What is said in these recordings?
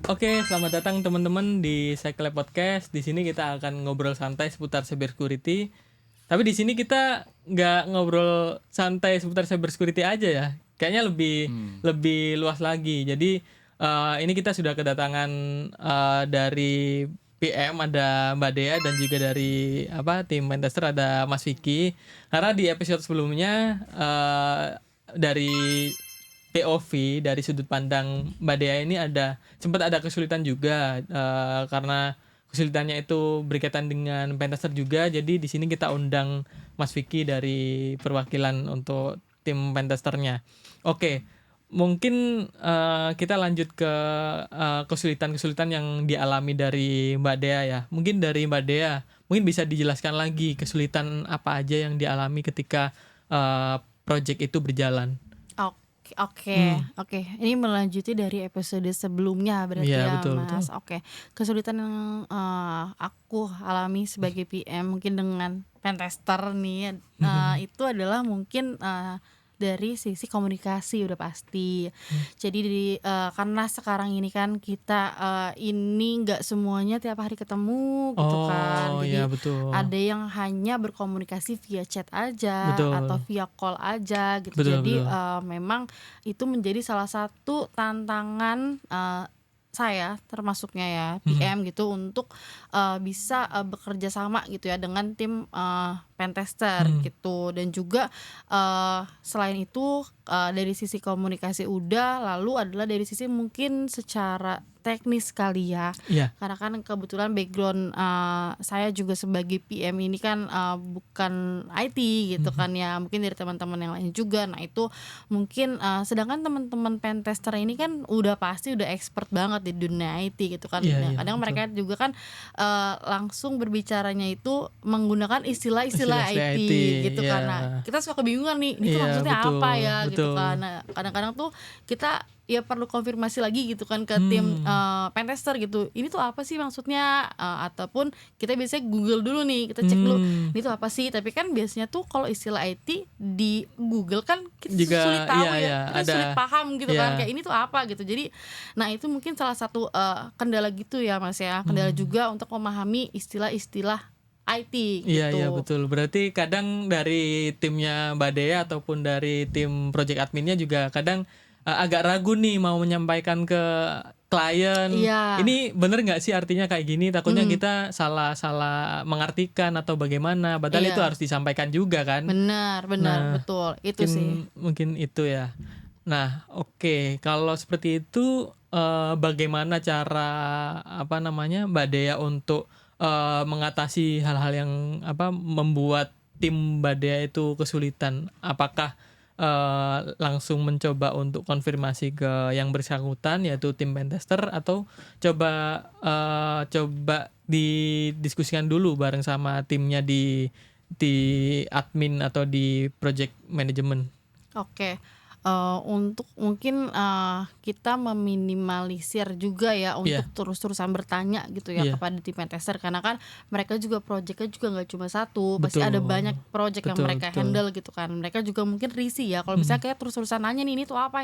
Oke, selamat datang teman-teman di Cycle Podcast. Di sini kita akan ngobrol santai seputar cybersecurity. Tapi di sini kita nggak ngobrol santai seputar cybersecurity aja ya. Kayaknya lebih luas lagi. Jadi ini kita sudah kedatangan dari PM ada Mbak Dea dan juga dari tim Pentester ada Mas Vicky. Karena di episode sebelumnya dari POV dari sudut pandang Mbak Dea ini sempat ada kesulitan juga karena kesulitannya itu berkaitan dengan pentester juga. Jadi di sini kita undang Mas Vicky dari perwakilan untuk tim pentesternya. Oke, mungkin kita lanjut ke kesulitan-kesulitan yang dialami dari Mbak Dea ya. Mungkin dari Mbak Dea, mungkin bisa dijelaskan lagi kesulitan apa aja yang dialami ketika project itu berjalan. Oke. Ini melanjuti dari episode sebelumnya berarti ya, betul, Mas. betul. Oke. Kesulitan yang aku alami sebagai PM mungkin dengan pentester nih, itu adalah mungkin dari sisi komunikasi udah pasti. Jadi karena sekarang ini kan kita ini nggak semuanya tiap hari ketemu gitu kan. Jadi Iya, betul. ada yang hanya berkomunikasi via chat aja Betul. atau via call aja gitu. Betul, Jadi betul. memang itu menjadi salah satu tantangan saya termasuknya ya PM gitu untuk bisa bekerja sama gitu ya dengan tim pentester gitu. Dan juga selain itu dari sisi komunikasi udah, lalu adalah dari sisi mungkin secara teknis kali ya. Iya. Karena kan kebetulan background saya juga sebagai PM ini kan bukan IT gitu kan ya, mungkin dari teman-teman yang lain juga. Nah itu mungkin sedangkan teman-teman pentester ini kan udah pasti udah expert banget di dunia IT gitu kan. Iya, Kadang betul. mereka juga kan langsung berbicaranya itu menggunakan istilah-istilah IT gitu kan. Nah kita suka kebingungan nih, ini tuh maksudnya betul, apa ya gitu betul. kan. Nah kadang-kadang tuh kita ya perlu konfirmasi lagi gitu kan ke tim pentester gitu, ini tuh apa sih maksudnya, ataupun kita biasanya Google dulu nih, kita cek dulu ini tuh apa sih. Tapi kan biasanya tuh kalau istilah IT di Google kan kita Juga, sulit tahu iya, kita ada. sulit paham gitu kan, Iya. kayak ini tuh apa gitu. Jadi nah itu mungkin salah satu kendala gitu ya Mas ya, kendala juga untuk memahami istilah-istilah IT gitu. Iya, betul. Berarti kadang dari timnya Mbak Dea ataupun dari tim project adminnya juga kadang agak ragu nih mau menyampaikan ke klien. Iya. Ini bener nggak sih artinya kayak gini? Takutnya kita salah mengartikan atau bagaimana. Padahal Iya. itu harus disampaikan juga kan. Benar, Nah, betul. Itu sih. Mungkin itu ya. Nah, oke. Kalau seperti itu bagaimana cara Mbak Dea untuk mengatasi hal-hal yang membuat tim Mbak Dea itu kesulitan? Apakah langsung mencoba untuk konfirmasi ke yang bersangkutan yaitu tim pentester, atau coba didiskusikan dulu bareng sama timnya di admin atau di project management? Oke. Untuk mungkin kita meminimalisir juga ya untuk terus-terusan bertanya gitu ya kepada tim pentester, karena kan mereka juga projectnya juga nggak cuma satu, pasti ada banyak project yang mereka handle gitu kan. Mereka juga mungkin risih ya kalau misalnya kayak terus-terusan nanya nih, ini tuh apa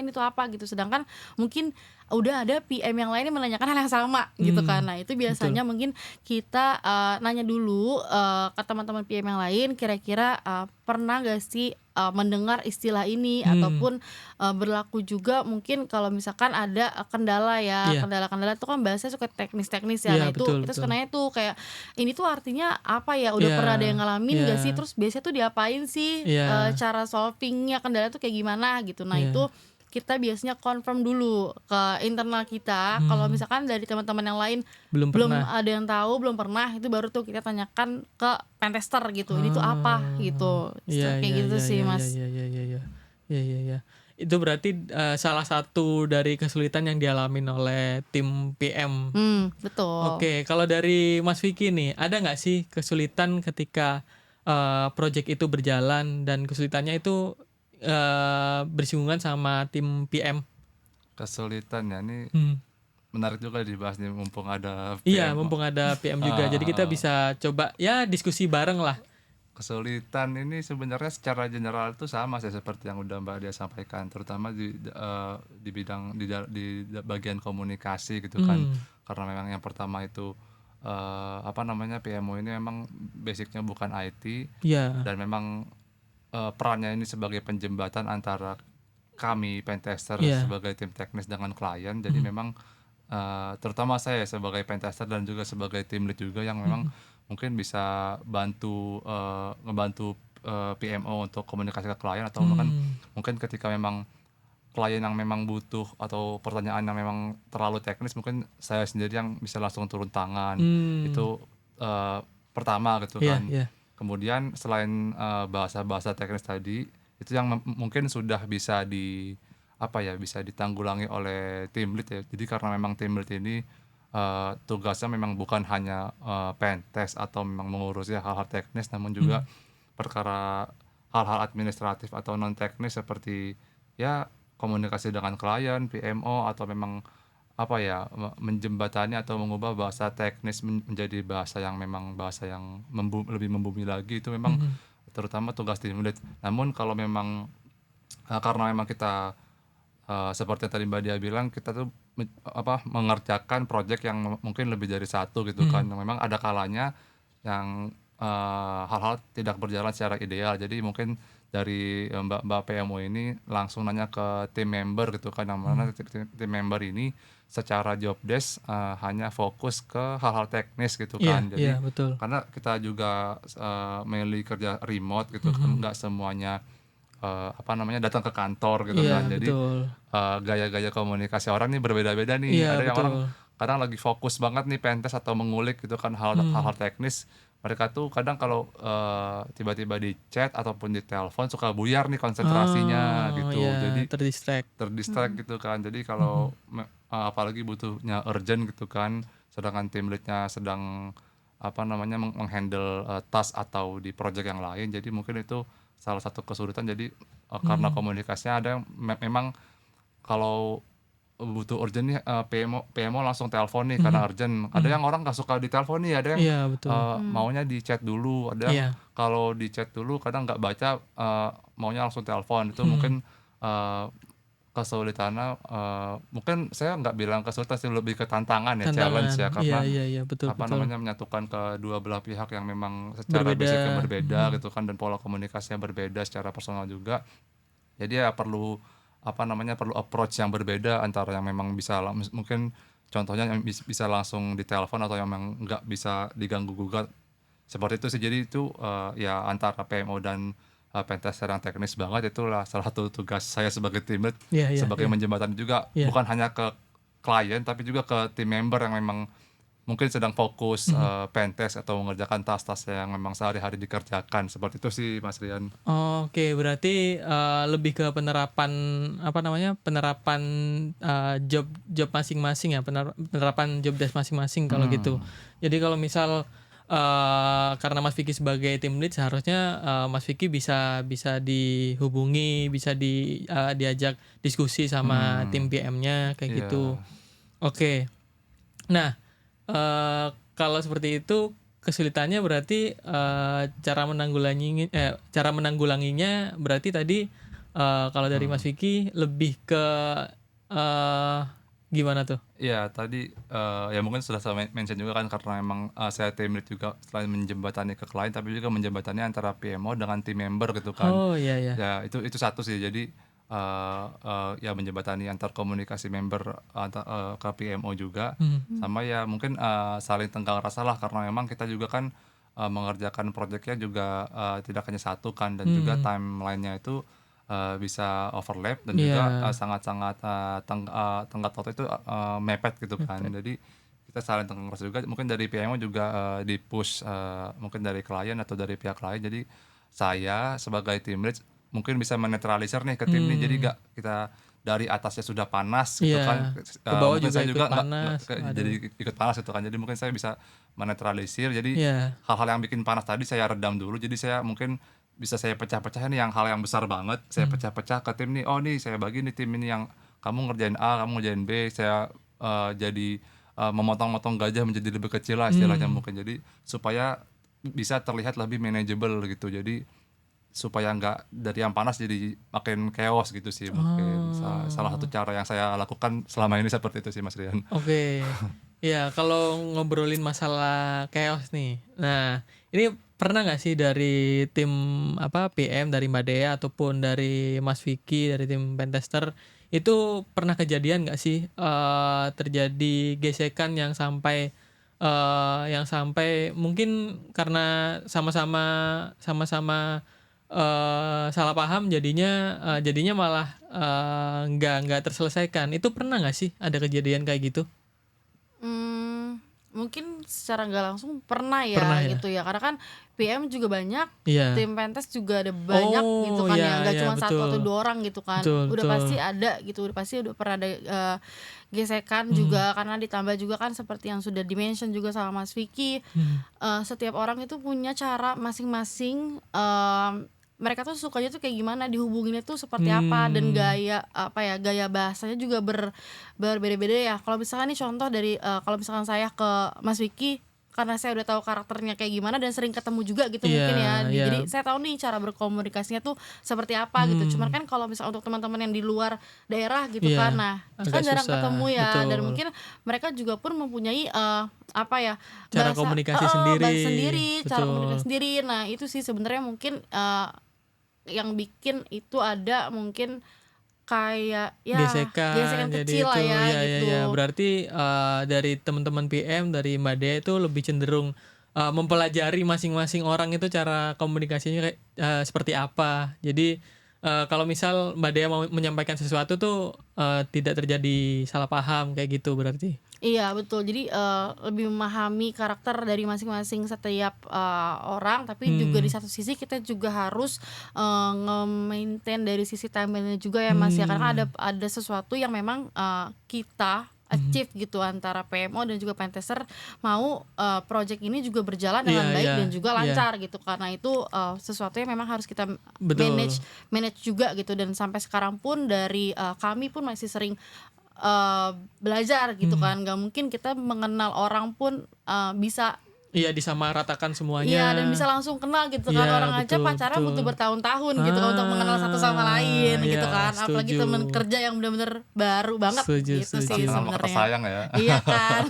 gitu, sedangkan mungkin udah ada PM yang lain yang menanyakan hal yang sama gitu kan. Nah itu biasanya mungkin kita nanya dulu ke teman-teman PM yang lain, kira-kira pernah gak sih mendengar istilah ini, ataupun berlaku juga mungkin kalau misalkan ada kendala ya. Kendala-kendala itu kan bahasanya suka teknis-teknis ya. Nah itu kita suka nanya tuh kayak, ini tuh artinya apa ya, udah pernah ada yang ngalamin gak sih, terus biasanya tuh diapain sih, cara solvingnya kendala tuh kayak gimana gitu. Nah itu kita biasanya confirm dulu ke internal kita. Kalau misalkan dari teman-teman yang lain belum ada yang tahu, belum pernah, itu baru tuh kita tanyakan ke pentester gitu, ini tuh apa gitu. Kayak gitu sih Mas. Iya. Itu berarti salah satu dari kesulitan yang dialami oleh tim PM. Betul. Oke, kalau dari Mas Vicky nih, ada nggak sih kesulitan ketika project itu berjalan dan kesulitannya itu bersinggungan sama tim PM? Kesulitannya ini menarik juga dibahas nih, mumpung ada PM. Iya, mumpung ada PM juga. Jadi kita bisa coba ya diskusi bareng lah. Kesulitan ini sebenarnya secara general itu sama sih seperti yang udah Mbak dia sampaikan, terutama di bidang di bagian komunikasi gitu kan. Hmm, Karena memang yang pertama itu, apa namanya, PMO ini memang basic-nya bukan IT ya, dan memang, perannya ini sebagai penjembatan antara kami pentester ya, sebagai tim teknis dengan klien. Jadi mhm, memang, terutama saya sebagai pentester dan juga sebagai tim lead juga yang memang mhm, mungkin bisa ngebantu, PMO untuk komunikasi ke klien atau bahkan mmm, mungkin ketika memang klien yang memang butuh atau pertanyaan yang memang terlalu teknis mungkin saya sendiri yang bisa langsung turun tangan. mmm, Itu, pertama gitu iya, kan. iya, Kemudian selain, bahasa-bahasa teknis tadi, itu yang mungkin sudah bisa apa ya, bisa ditanggulangi oleh tim lead ya. Jadi karena memang tim lead ini, tugasnya memang bukan hanya, pentest atau memang mengurusi hal-hal teknis, namun juga mhm, perkara hal-hal administratif atau non teknis seperti, ya komunikasi dengan klien, PMO, atau memang apa ya, menjembatani atau mengubah bahasa teknis menjadi bahasa yang memang bahasa yang lebih membumi lagi, itu memang mhm, terutama tugas tim lead. Namun kalau memang, karena memang kita, seperti yang tadi Mbak Dia bilang, kita tuh mengerjakan project yang mungkin lebih dari satu gitu kan, mhm, yang memang ada kalanya yang, hal-hal tidak berjalan secara ideal. Jadi mungkin dari, Mbak-mbak PMO ini langsung nanya ke tim member gitu kan, yang mana mhm, tim member ini secara job desk, hanya fokus ke hal-hal teknis gitu iya, kan. iya, Jadi betul, karena kita juga, mainly kerja remote gitu kan, mhm, nggak semuanya, apa namanya, datang ke kantor gitu iya, kan. Jadi, betul, gaya-gaya komunikasi orang nih berbeda-beda nih. iya, Ada yang orang betul, kadang lagi fokus banget nih pentest atau mengulik gitu kan mmm, hal-hal teknis. Mereka tuh kadang kalau, tiba-tiba di chat ataupun di telepon suka buyar nih konsentrasinya oh, gitu. ya, Jadi ter-distract, ter-distract gitu kan. Jadi mhm, kalau apalagi butuhnya urgent gitu kan, sedangkan tim lead-nya sedang apa namanya, meng-handle, task atau di project yang lain. Jadi mungkin itu salah satu kesulitan. Jadi, karena mmm, komunikasinya ada yang memang kalau butuh urgent nih, PMO langsung telepon nih karena mhm, urgent. Ada mhm, yang orang nggak suka ditelepon nih, ada yang, iya, betul, Mmm, maunya di chat dulu, ada yang iya, kalau di chat dulu kadang nggak baca, maunya langsung telepon. Itu mhm, mungkin, eee, kesulitannya, mungkin saya nggak bilang kesulitan sih, lebih ke tantangan ya, challenge tantangan, ya, iya, karena iya, iya, betul, apa betul, namanya, menyatukan kedua belah pihak yang memang secara berbeda, basic-nya berbeda mhm, gitu kan dan pola komunikasinya berbeda secara personal juga. Jadi ya perlu, apa namanya, perlu approach yang berbeda antara yang memang bisa mungkin contohnya yang bisa langsung ditelepon atau yang memang nggak bisa diganggu-gugat, seperti itu sih. Jadi itu, ya antara PMO dan, pentester yang teknis banget, itulah salah satu tugas saya sebagai tim lead, iya, iya, sebagai iya, menjembatani juga, iya, bukan hanya ke klien tapi juga ke tim member yang memang mungkin sedang fokus, mhm. pentest atau mengerjakan tas-tas yang memang sehari-hari dikerjakan, seperti itu sih Mas Rian. Oke, berarti, lebih ke penerapan, apa namanya, penerapan, job job masing-masing ya, penerapan job desk masing-masing kalau gitu. Mhm. Jadi kalau misal, karena Mas Vicky sebagai tim lead seharusnya, Mas Vicky bisa bisa dihubungi, bisa diajak diskusi sama tim Mhm. PM-nya kayak Iya. gitu. Oke. Nah, kalau seperti itu kesulitannya berarti, cara menanggulanginya berarti tadi, kalau dari Mas Mhm. Vicky lebih ke, eee, gimana tuh? Iya tadi, ya mungkin sudah saya mention juga kan karena memang, saya tim lead juga selain menjembatani ke klien tapi juga menjembatani antara PMO dengan tim member gitu kan. Oh, iya, iya. Ya itu satu sih. Jadi, ya menjembatani antar komunikasi member ke PMO juga, Mhm, mmm, sama ya mungkin, saling tenggang rasa lah karena memang kita juga kan, mengerjakan proyeknya juga, tidak hanya satu kan dan juga mhm. timeline-nya itu, bisa overlap dan juga, Iya, sangat-sangat, tenggat waktu itu, mepet gitu kan. mepet. Jadi kita saling tenggang rasa juga, mungkin dari PMO juga, di-push, mungkin dari klien atau dari pihak lain. Jadi saya sebagai tim lead mungkin bisa menetralisir nih ke tim nih, jadi Mmm, nggak kita dari atasnya sudah panas gitu iya. kan, Ke bawah mungkin juga saya ikut juga nggak panas, jadi waduh. ikut panas gitu kan. Jadi mungkin saya bisa menetralisir, jadi Iya, hal-hal yang bikin panas tadi saya redam dulu, jadi saya mungkin bisa saya pecah-pecahin nih yang hal yang besar banget, saya mhm, pecah-pecah ke tim nih, "Oh nih saya bagi nih tim ini yang kamu ngerjain A, kamu ngerjain B," saya, jadi, memotong-motong gajah menjadi lebih kecil lah istilahnya mmm, mungkin. Jadi supaya bisa terlihat lebih manageable gitu. Jadi supaya nggak dari yang panas jadi makin chaos gitu sih mungkin. Salah satu cara yang saya lakukan selama ini seperti itu sih Mas Rian. Oke. Ya, kalau ngobrolin masalah chaos nih. Nah, ini pernah nggak sih dari tim PM dari Mbak Dea ataupun dari Mas Vicky dari tim pentester itu pernah kejadian nggak sih terjadi gesekan yang sampai mungkin karena sama-sama salah paham jadinya malah nggak terselesaikan. Itu pernah nggak sih ada kejadian kayak gitu? Mungkin secara nggak langsung pernah ya Pernah ya? gitu ya, karena kan PM juga banyak, Iya. tim pentest juga ada banyak gitu kan ya, Iya, nggak iya, cuma satu atau betul. 2 orang gitu kan. Betul, Udah betul. pasti ada gitu, udah pernah ada gesekan juga, karena ditambah juga kan seperti yang sudah di-mention juga sama Mas Vicky, setiap orang itu punya cara masing-masing, mereka tuh sukanya tuh kayak gimana, dihubunginnya tuh seperti apa, dan gaya bahasanya juga berbeda-beda ya. Kalau misalkan nih contoh dari kalau misalkan saya ke Mas Vicky, karena saya udah tahu karakternya kayak gimana dan sering ketemu juga gitu mungkin ya. Iya, Jadi iya. saya tahu nih cara berkomunikasinya tuh seperti apa gitu. Cuman kan kalau misalnya untuk teman-teman yang di luar daerah gitu Iya, kan, nah agak kan jarang susah, ketemu ya, dan betul. mungkin mereka juga pun mempunyai Cara komunikasi sendiri, bahasa sendiri, cara betul. komunikasi sendiri. Nah itu sih sebenarnya mungkin yang bikin itu ada mungkin kayak gesekan Jadi kecil lah itu ya ya gitu. berarti dari teman-teman PM dari Mbak Dea itu lebih cenderung mempelajari masing-masing orang itu cara komunikasinya kayak seperti apa. Jadi kalau misal Mbak Dea mau menyampaikan sesuatu tuh tidak terjadi salah paham kayak gitu berarti. Iya betul, jadi lebih memahami karakter dari masing-masing setiap orang, tapi juga di satu sisi kita juga harus nge-maintain dari sisi timeline-nya juga ya Mas ya, karena ada sesuatu yang memang kita achieve gitu antara PMO dan juga pentester, mau project ini juga berjalan dengan Iya, baik iya, dan juga iya. lancar gitu, karena itu sesuatu yang memang harus kita Betul. manage juga gitu. Dan sampai sekarang pun dari kami pun masih sering belajar gitu kan, nggak mungkin kita mengenal orang pun bisa Iya, disamaratakan semuanya. iya dan bisa langsung kenal gitu kan. Iya, Orang aja betul, pacaran betul. butuh bertahun-tahun gitu kan untuk mengenal satu sama lain gitu iya, kan, apalagi setuju. temen kerja yang bener-bener baru banget Setuju, gitu setuju. sih Kenal maka sebenarnya. sayang ya. Iya kan.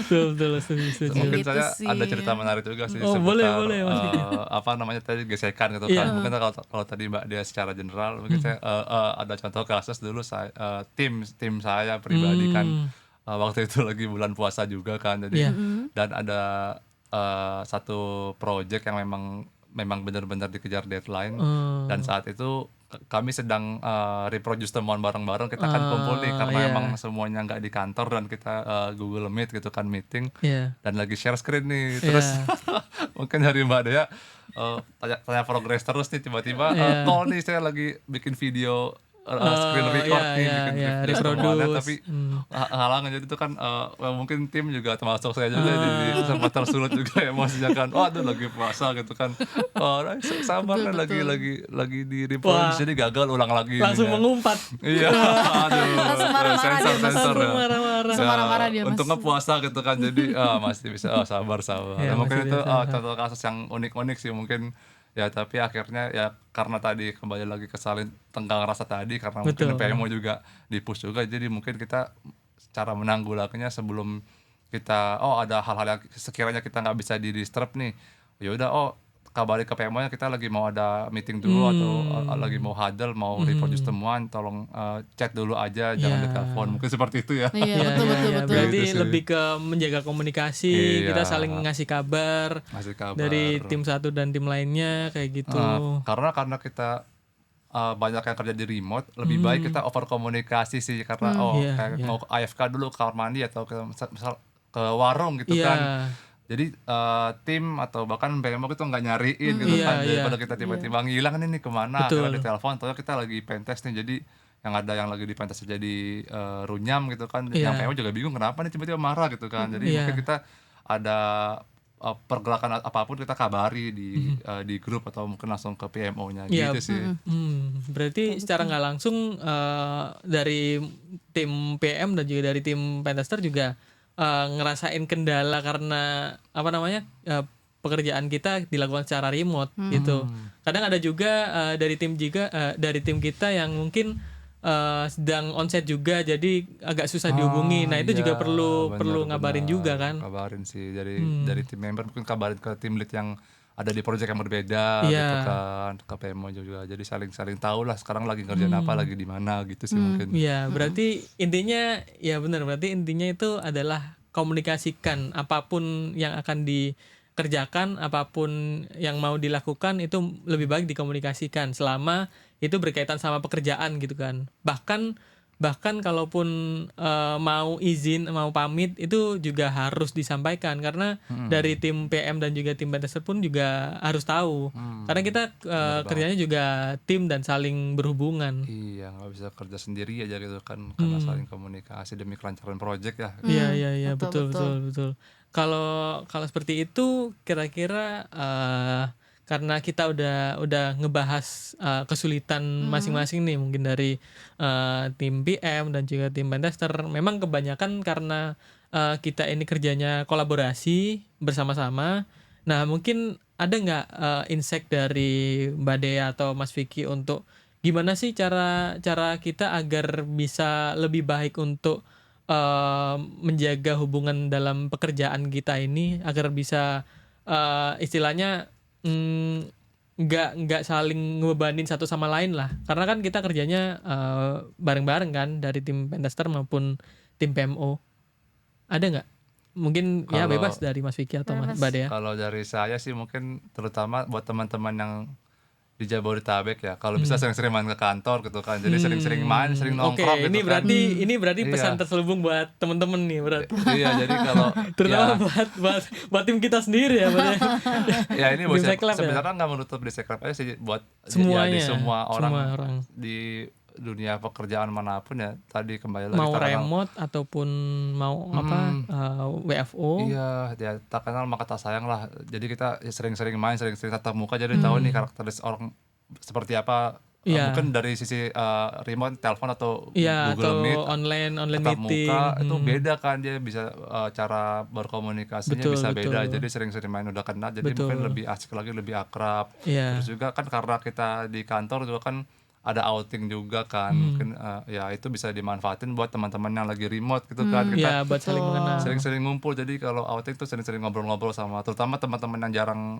Betul, setuju. Mungkin Gitu saya sih. ada cerita menarik juga sih Oh, boleh, seputar Mas Vicky. tadi gesekan gitu Iya. kan. Mungkin kalau tadi Mbak Dia secara general, mungkin saya ada contoh kasus dulu saya tim saya pribadi kan waktu itu lagi bulan puasa juga kan. Jadi Iya. dan ada satu project yang memang benar-benar dikejar deadline, dan saat itu kami sedang reproduce temuan bareng-bareng. Kita kan kumpul nih karena iya. emang semuanya nggak di kantor dan kita Google Meet gitu kan meeting, Iya. dan lagi share screen nih. Terus mungkin dari Mbak Dea tanya progress terus nih, tiba-tiba call nih, saya lagi bikin video screen record nih, bikin temuannya, reproduce. tapi halangan. Jadi itu kan mungkin tim juga termasuk saya juga jadi sempat tersulut juga emosinya kan. Waduh, lagi puasa gitu kan. Sabar kan, lagi di reproduce, jadi gagal, ulang lagi Langsung ininya. mengumpat. Iya, aduh, Langsung marah-marah dia, Mas. sensor ya. Marah-marah. Langsung marah-marah dia, Mas. Untungnya puasa gitu kan, jadi masih bisa sabar. Iya, Mungkin masih itu bisa. contoh kasus yang unik-unik sih mungkin ya, tapi akhirnya ya karena tadi kembali lagi ke saling tenggang rasa tadi, karena Betul. mungkin PMO juga di-push juga, jadi mungkin kita cara menanggulanginya sebelum kita ada hal-hal yang sekiranya kita nggak bisa di-disturb nih, ya udah kabari ke PMO-nya kita lagi mau ada meeting dulu, atau lagi mau huddle, mau reproduce temuan, tolong chat dulu aja, jangan Iya. ditelepon, mungkin seperti itu ya. Iya betul. Berarti Gitu sih. lebih ke menjaga komunikasi, Iya. kita saling ngasih kabar Ngasih kabar. dari tim satu dan tim lainnya kayak gitu. Karena kita banyak yang kerja di remote, lebih baik kita over komunikasi sih, karena Iya, kayak iya. mau AFK dulu ke kamar mandi atau misal ke warung gitu Iya. kan. Jadi tim atau bahkan PMO itu nggak nyariin gitu Iya, kan, iya. daripada kita tiba-tiba ngilang nih kemana, Betul. akhirnya ditelepon, ternyata kita lagi pentest nih, jadi yang lagi di pentest jadi runyam gitu kan, Iya. yang PMO juga bingung kenapa nih tiba-tiba marah gitu kan. Jadi Iya. mungkin kita ada pergerakan apapun kita kabari di grup, atau mungkin langsung ke PMO-nya Iya. gitu sih. Berarti secara nggak langsung dari tim PM dan juga dari tim pentester juga ngerasain kendala karena pekerjaan kita dilakukan secara remote gitu. Kadang ada juga dari tim kita yang mungkin sedang onsite juga, jadi agak susah dihubungi. Nah itu juga perlu ngabarin juga kan. Kabarin sih dari tim member, mungkin kabarin ke tim lead yang ada di project yang berbeda gitu kan, ke PMO juga. Jadi saling tahu lah sekarang lagi ngerjain apa, lagi di mana gitu sih mungkin. Iya, berarti intinya ya benar, berarti intinya itu adalah komunikasikan apapun yang akan dikerjakan, apapun yang mau dilakukan itu lebih baik dikomunikasikan selama itu berkaitan sama pekerjaan gitu kan. Bahkan kalaupun mau izin, mau pamit itu juga harus disampaikan, karena dari tim PM dan juga tim pentester pun juga harus tahu. Karena kita kerjanya juga tim dan saling berhubungan. Iya, nggak bisa kerja sendiri aja gitu kan, karena saling komunikasi demi kelancaran project ya. Iya, betul. Kalau seperti itu kira-kira karena kita udah ngebahas kesulitan masing-masing nih, mungkin dari tim PM dan juga tim pentester. Memang kebanyakan karena kita ini kerjanya kolaborasi bersama-sama. Nah mungkin ada nggak insight dari Mbak Dea atau Mas Vicky untuk gimana sih cara kita agar bisa lebih baik untuk menjaga hubungan dalam pekerjaan kita ini, agar bisa istilahnya nggak saling ngebebanin satu sama lain lah, karena kan kita kerjanya bareng-bareng kan, dari tim pentester maupun tim PMO. Ada nggak? Mungkin ya bebas dari Mas Vicky atau Mbak Dea. Kalau dari saya sih mungkin terutama buat teman-teman yang di Jabodetabek ya, kalau bisa sering-sering main ke kantor gitu kan, jadi sering-sering main, sering nongkrong gitu ini kan. ini berarti pesan terselubung buat temen-temen nih berarti. Iya, jadi kalau terutama buat tim kita sendiri ya, berarti. Ya ini buat Sebenarnya nggak menutup di Seklab aja sih, buat semuanya, di semua orang orang di dunia pekerjaan manapun ya. Tadi kembali lagi mau remote ataupun mau WFO. Iya, ya tak kenal maka tak sayang lah. Jadi kita sering-sering main, sering-sering tatap muka, jadi tahu nih karakteristik orang seperti apa. Mungkin dari sisi remote, telepon atau Google atau Meet, online tatap meeting muka itu beda kan, dia bisa cara berkomunikasinya bisa beda. Jadi sering-sering main udah kenal, jadi mungkin lebih asik lagi, lebih akrab. Terus juga kan karena kita di kantor juga kan ada outing juga kan, mungkin ya itu bisa dimanfaatin buat teman-teman yang lagi remote gitu kan, kita buat saling mengenal, sering-sering ngumpul. Jadi kalau outing tuh sering-sering ngobrol-ngobrol sama terutama teman-teman yang jarang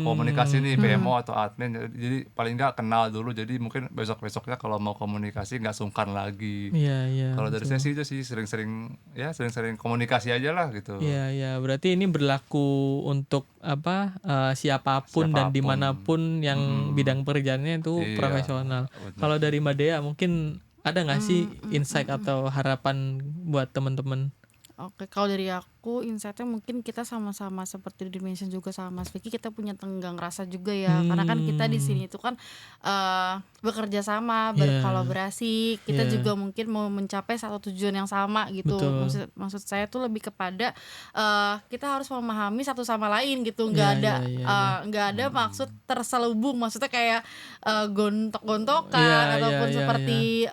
komunikasi nih, PMO atau admin, jadi paling nggak kenal dulu, jadi mungkin besok-besoknya kalau mau komunikasi nggak sungkan lagi. Kalau dari saya sih itu sih sering-sering komunikasi aja lah gitu. Iya, berarti ini berlaku untuk siapapun dan dimanapun yang bidang pekerjaannya itu profesional. Kalau dari Mbak Dea mungkin ada nggak sih insight atau harapan buat teman-teman? Oke, kalau dari aku insight-nya mungkin kita sama-sama seperti dimention juga sama Mas Vicky, kita punya tenggang rasa juga ya, karena kan kita di sini itu kan bekerja sama, berkolaborasi, kita juga mungkin mau mencapai satu tujuan yang sama gitu. Maksud saya tuh lebih kepada kita harus memahami satu sama lain gitu, nggak ada maksud terselubung, maksudnya kayak gontok-gontokan ataupun seperti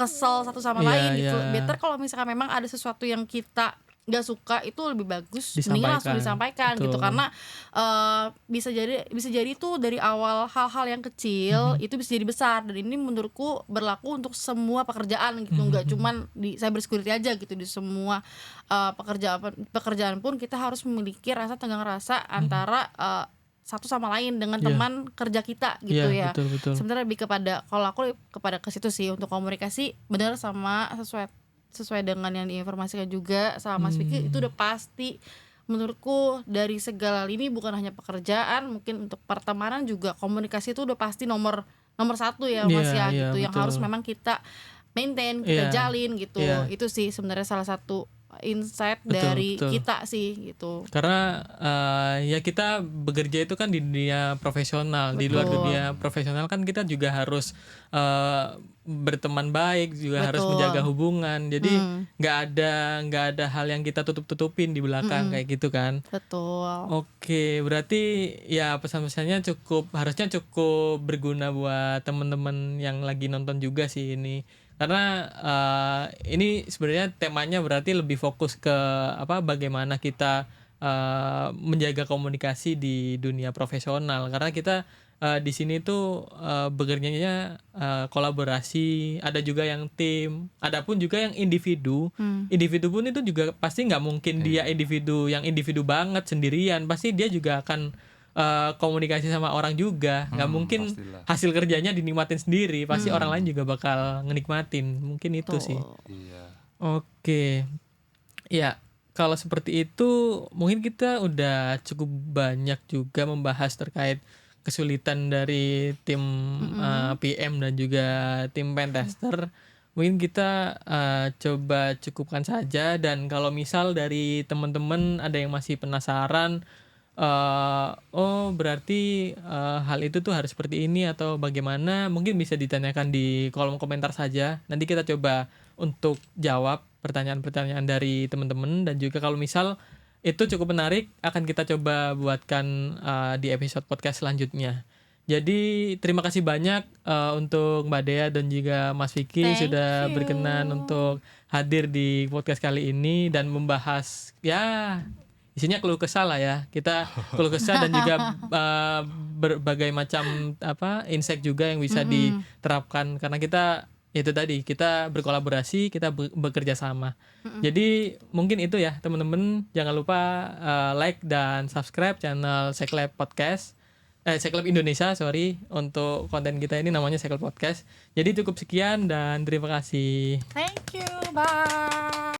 kesel satu sama lain gitu. Better kalau misalkan memang ada sesuatu yang kita nggak suka, itu lebih bagus mending langsung disampaikan gitu, karena bisa jadi tuh dari awal hal-hal yang kecil itu bisa jadi besar, dan ini menurutku berlaku untuk semua pekerjaan gitu, nggak cuman di cyber security aja gitu, di semua pekerjaan pun kita harus memiliki rasa tenggang rasa antara satu sama lain dengan teman kerja kita gitu ya. Betul. Sebenarnya lebih kepada, kalau aku kepada ke situ sih, untuk komunikasi benar sama sesuai dengan yang diinformasikan juga sama Mas Vicky, itu udah pasti menurutku dari segala lini, bukan hanya pekerjaan, mungkin untuk pertemanan juga komunikasi itu udah pasti nomor satu ya Mas gitu, yang harus memang kita maintain, kita jalin gitu. Itu sih sebenarnya salah satu insight dari kita sih gitu. Karena ya kita bekerja itu kan di dunia profesional. Di luar dunia profesional kan kita juga harus berteman baik, juga harus menjaga hubungan. Jadi nggak ada hal yang kita tutup-tutupin di belakang kayak gitu kan. Betul. Oke, berarti ya pesan-pesannya harusnya cukup berguna buat teman-teman yang lagi nonton juga sih ini. Karena ini sebenarnya temanya berarti lebih fokus ke bagaimana kita menjaga komunikasi di dunia profesional, karena kita di sini tuh bekerjanya kolaborasi, ada juga yang tim, ada pun juga yang individu. Individu pun itu juga pasti nggak mungkin dia individu banget sendirian, pasti dia juga akan komunikasi sama orang juga, nggak mungkin pastilah. hasil kerjanya dinikmatin sendiri, pasti orang lain juga bakal ngenikmatin, mungkin itu sih. Iya. Oke, ya kalau seperti itu mungkin kita udah cukup banyak juga membahas terkait kesulitan dari tim PM dan juga tim pentester. Mungkin kita coba cukupkan saja, dan kalau misal dari teman-teman ada yang masih penasaran, oh berarti hal itu tuh harus seperti ini atau bagaimana, mungkin bisa ditanyakan di kolom komentar saja. Nanti kita coba untuk jawab pertanyaan-pertanyaan dari teman-teman, dan juga kalau misal itu cukup menarik akan kita coba buatkan di episode podcast selanjutnya. Jadi terima kasih banyak untuk Mbak Dea dan juga Mas Vicky Thank sudah you. berkenan untuk hadir di podcast kali ini dan membahas, ya isinya keluh kesah lah ya. Kita keluh kesah dan juga berbagai macam insight juga yang bisa diterapkan, karena kita itu tadi, kita berkolaborasi, kita bekerja sama. Jadi mungkin itu ya teman-teman, jangan lupa like dan subscribe channel Seklab Podcast, Seklab Indonesia, untuk konten kita ini namanya Seklab Podcast. Jadi cukup sekian dan terima kasih. Thank you, bye.